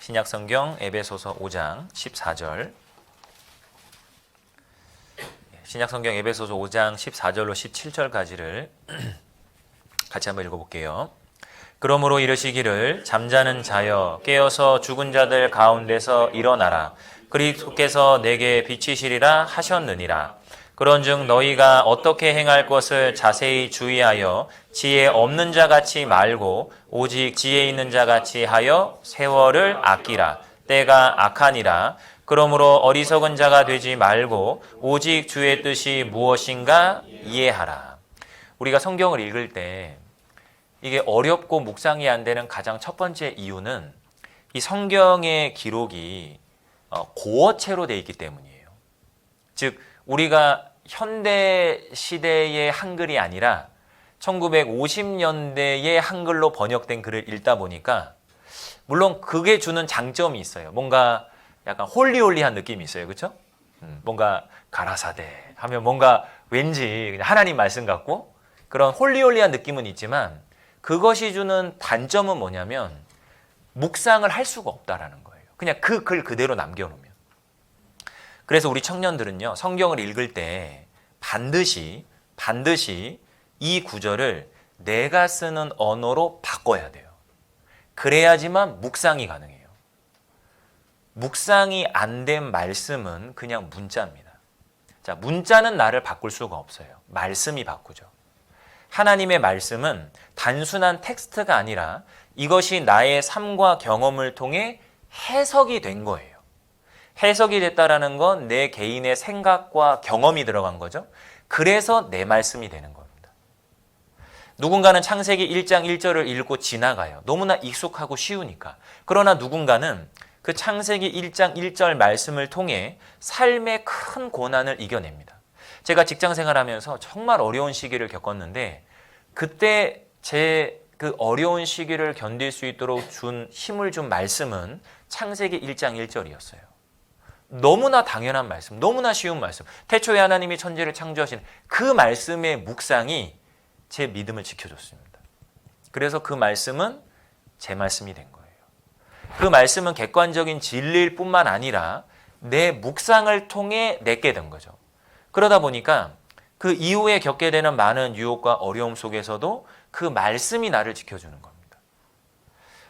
신약성경 에베소서 5장 14절. 신약성경 에베소서 5장 14절로 17절까지를 같이 한번 읽어볼게요. 그러므로 이르시기를 잠자는 자여 깨어서 죽은 자들 가운데서 일어나라. 그리스도께서 내게 비치시리라 하셨느니라. 그런즉 너희가 어떻게 행할 것을 자세히 주의하여 지혜 없는 자같이 말고 오직 지혜 있는 자같이 하여 세월을 아끼라. 때가 악하니라. 그러므로 어리석은 자가 되지 말고 오직 주의 뜻이 무엇인가 이해하라. 우리가 성경을 읽을 때 이게 어렵고 묵상이 안 되는 가장 첫 번째 이유는 이 성경의 기록이 고어체로 되어 있기 때문이에요. 즉 우리가 현대 시대의 한글이 아니라 1950년대의 한글로 번역된 글을 읽다 보니까 물론 그게 주는 장점이 있어요. 뭔가 약간 홀리홀리한 느낌이 있어요. 그렇죠? 뭔가 가라사대 하면 뭔가 왠지 그냥 하나님 말씀 같고 그런 홀리홀리한 느낌은 있지만 그것이 주는 단점은 뭐냐면 묵상을 할 수가 없다라는 거예요. 그냥 그 글 그대로 남겨놓으면. 그래서 우리 청년들은요, 성경을 읽을 때 반드시 이 구절을 내가 쓰는 언어로 바꿔야 돼요. 그래야지만 묵상이 가능해요. 묵상이 안 된 말씀은 그냥 문자입니다. 자, 문자는 나를 바꿀 수가 없어요. 말씀이 바꾸죠. 하나님의 말씀은 단순한 텍스트가 아니라 이것이 나의 삶과 경험을 통해 해석이 된 거예요. 해석이 됐다라는 건 내 개인의 생각과 경험이 들어간 거죠. 그래서 내 말씀이 되는 겁니다. 누군가는 창세기 1장 1절을 읽고 지나가요. 너무나 익숙하고 쉬우니까. 그러나 누군가는 그 창세기 1장 1절 말씀을 통해 삶의 큰 고난을 이겨냅니다. 제가 직장 생활하면서 정말 어려운 시기를 겪었는데 그때 제 그 어려운 시기를 견딜 수 있도록 힘을 준 말씀은 창세기 1장 1절이었어요. 너무나 당연한 말씀, 너무나 쉬운 말씀. 태초에 하나님이 천지를 창조하신 그 말씀의 묵상이 제 믿음을 지켜줬습니다. 그래서 그 말씀은 제 말씀이 된 거예요. 그 말씀은 객관적인 진리일 뿐만 아니라 내 묵상을 통해 내게 된 거죠. 그러다 보니까 그 이후에 겪게 되는 많은 유혹과 어려움 속에서도 그 말씀이 나를 지켜주는 겁니다.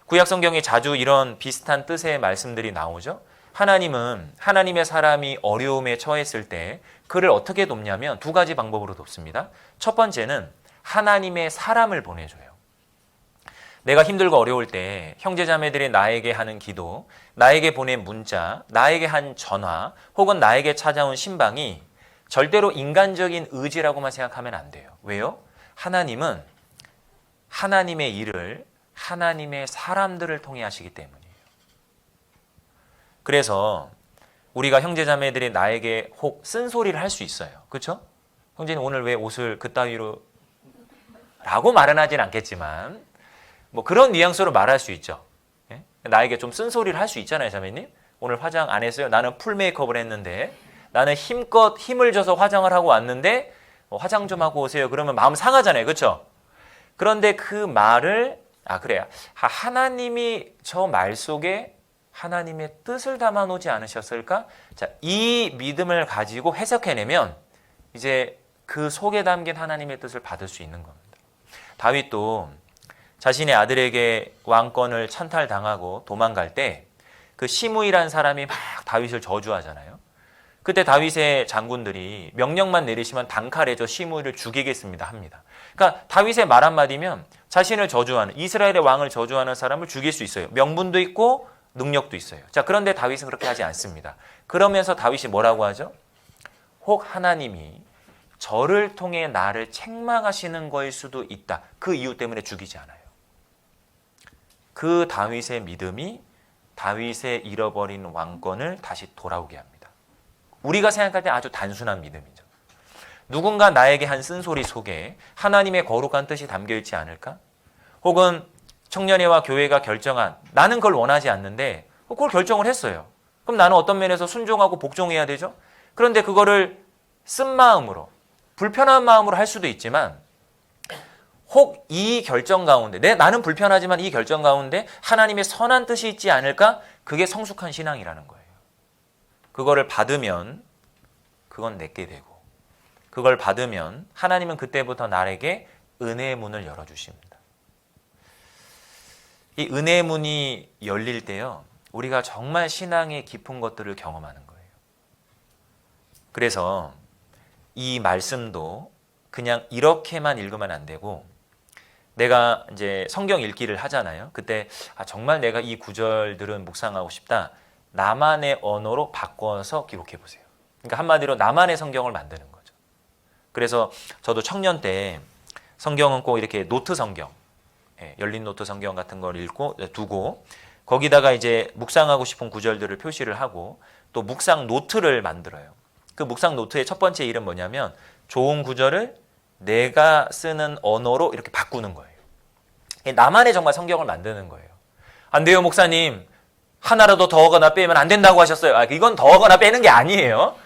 구약 성경에 자주 이런 비슷한 뜻의 말씀들이 나오죠. 하나님은 하나님의 사람이 어려움에 처했을 때 그를 어떻게 돕냐면 두 가지 방법으로 돕습니다. 첫 번째는 하나님의 사람을 보내줘요. 내가 힘들고 어려울 때 형제자매들이 나에게 하는 기도, 나에게 보낸 문자, 나에게 한 전화 혹은 나에게 찾아온 신방이 절대로 인간적인 의지라고만 생각하면 안 돼요. 왜요? 하나님은 하나님의 일을 하나님의 사람들을 통해 하시기 때문이에요. 그래서 우리가 형제자매들이 나에게 혹 쓴소리를 할 수 있어요. 그렇죠? 형제님 오늘 왜 옷을 그따위로 라고 말은 하진 않겠지만 뭐 그런 뉘앙스로 말할 수 있죠. 예? 나에게 좀 쓴소리를 할 수 있잖아요. 자매님 오늘 화장 안 했어요? 나는 풀 메이크업을 했는데 나는 힘껏 힘을 줘서 화장을 하고 왔는데 화장 좀 하고 오세요. 그러면 마음 상하잖아요. 그렇죠? 그런데 그 말을 그래요. 하나님이 저 말 속에 하나님의 뜻을 담아놓지 않으셨을까? 자, 이 믿음을 가지고 해석해내면 이제 그 속에 담긴 하나님의 뜻을 받을 수 있는 겁니다. 다윗도 자신의 아들에게 왕권을 찬탈당하고 도망갈 때 그 시므이라는 사람이 막 다윗을 저주하잖아요. 그때 다윗의 장군들이 명령만 내리시면 단칼에 시므이를 죽이겠습니다 합니다. 그러니까 다윗의 말 한마디면 자신을 저주하는 이스라엘의 왕을 저주하는 사람을 죽일 수 있어요. 명분도 있고 능력도 있어요. 자, 그런데 다윗은 그렇게 하지 않습니다. 그러면서 다윗이 뭐라고 하죠? 혹 하나님이 저를 통해 나를 책망하시는 거일 수도 있다. 그 이유 때문에 죽이지 않아요. 그 다윗의 믿음이 다윗의 잃어버린 왕권을 다시 돌아오게 합니다. 우리가 생각할 때 아주 단순한 믿음이죠. 누군가 나에게 한 쓴소리 속에 하나님의 거룩한 뜻이 담겨있지 않을까? 혹은 청년회와 교회가 결정한 나는 그걸 원하지 않는데 그걸 결정을 했어요. 그럼 나는 어떤 면에서 순종하고 복종해야 되죠? 그런데 그거를 쓴 마음으로 불편한 마음으로 할 수도 있지만 혹 이 결정 가운데 나는 불편하지만 이 결정 가운데 하나님의 선한 뜻이 있지 않을까? 그게 성숙한 신앙이라는 거예요. 그거를 받으면 그건 내게 되고 그걸 받으면 하나님은 그때부터 나에게 은혜의 문을 열어주십니다. 이 은혜의 문이 열릴 때요. 우리가 정말 신앙의 깊은 것들을 경험하는 거예요. 그래서 이 말씀도 그냥 이렇게만 읽으면 안 되고 내가 이제 성경 읽기를 하잖아요. 그때 정말 내가 이 구절들은 묵상하고 싶다. 나만의 언어로 바꿔서 기록해 보세요. 그러니까 한마디로 나만의 성경을 만드는 거죠. 그래서 저도 청년 때 성경은 꼭 이렇게 노트 성경, 열린 노트 성경 같은 걸 읽고 두고 거기다가 이제 묵상하고 싶은 구절들을 표시를 하고 또 묵상 노트를 만들어요. 그 묵상 노트의 첫 번째 일은 뭐냐면 좋은 구절을 내가 쓰는 언어로 이렇게 바꾸는 거예요. 나만의 정말 성경을 만드는 거예요. 안 돼요, 목사님. 하나라도 더하거나 빼면 안 된다고 하셨어요. 이건 더하거나 빼는 게 아니에요.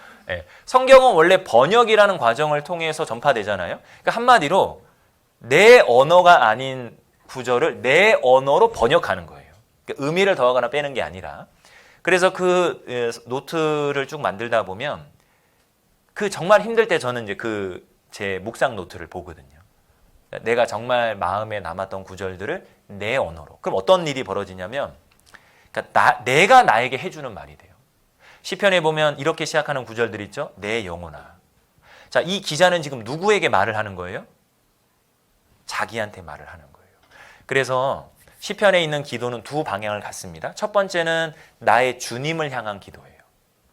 성경은 원래 번역이라는 과정을 통해서 전파되잖아요. 그러니까 한마디로 내 언어가 아닌 구절을 내 언어로 번역하는 거예요. 그러니까 의미를 더하거나 빼는 게 아니라. 그래서 그 노트를 쭉 만들다 보면 그 정말 힘들 때 저는 이제 제 묵상 노트를 보거든요. 내가 정말 마음에 남았던 구절들을 내 언어로. 그럼 어떤 일이 벌어지냐면 그러니까 내가 나에게 해주는 말이 돼요. 시편에 보면 이렇게 시작하는 구절들 있죠. 내 영혼아. 자, 이 기자는 지금 누구에게 말을 하는 거예요? 자기한테 말을 하는 거예요. 그래서 시편에 있는 기도는 두 방향을 갖습니다. 첫 번째는 나의 주님을 향한 기도예요.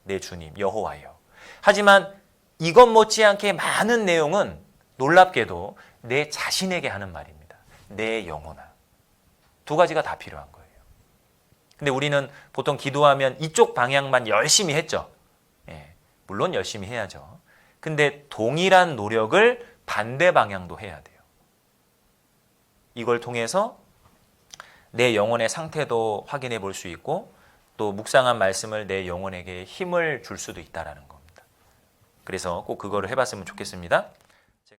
내 주님 여호와여. 하지만 이것 못지않게 많은 내용은 놀랍게도 내 자신에게 하는 말입니다. 내 영혼아. 두 가지가 다 필요한 거예요. 근데 우리는 보통 기도하면 이쪽 방향만 열심히 했죠. 물론 열심히 해야죠. 근데 동일한 노력을 반대 방향도 해야 돼요. 이걸 통해서 내 영혼의 상태도 확인해 볼 수 있고 또 묵상한 말씀을 내 영혼에게 힘을 줄 수도 있다는 겁니다. 그래서 꼭 그거를 해봤으면 좋겠습니다.